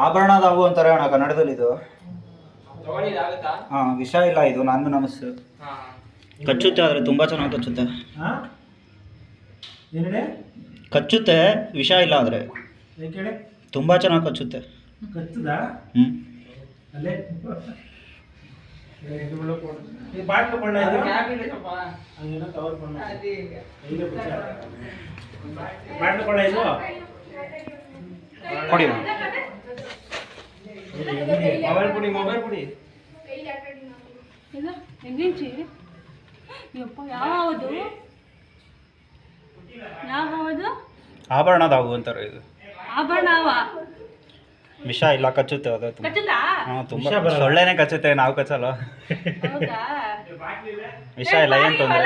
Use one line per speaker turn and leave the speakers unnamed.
ಆಭರಣದ ಹಾವು ಅಂತಾರೆ ಅಣ್ಣ ಕನ್ನಡದಲ್ಲಿ ಇದು. ಹಾಂ, ವಿಷ ಇಲ್ಲ ಇದು, ನಾನು ನಮಸ್ಸು ಕಚ್ಚುತ್ತೆ, ಆದರೆ ತುಂಬ ಚೆನ್ನಾಗಿ ಕಚ್ಚುತ್ತೆ. ಕಚ್ಚುತ್ತೆ, ವಿಷ ಇಲ್ಲ ಆದರೆ ತುಂಬ ಚೆನ್ನಾಗಿ ಕಚ್ಚುತ್ತೆ. ಹ್ಞೂ ಕೊಡಿ ಮೊಬೈಲ್ ಕೊಡಿ. ಆಭರಣದ ಹಾವು ಅಂತಾರೆ ಇದು. ವಿಷ ಇಲ್ಲ, ಕಚ್ಚುತ್ತೆ ಅದು. ಹಾಂ, ತುಂಬ ಸೊಳ್ಳೆನೇ ಕಚ್ಚುತ್ತೆ, ನಾವು ಕಚ್ಚಲ್ಲ. ವಿಷ ಇಲ್ಲ, ಏನು ತೊಂದರೆ.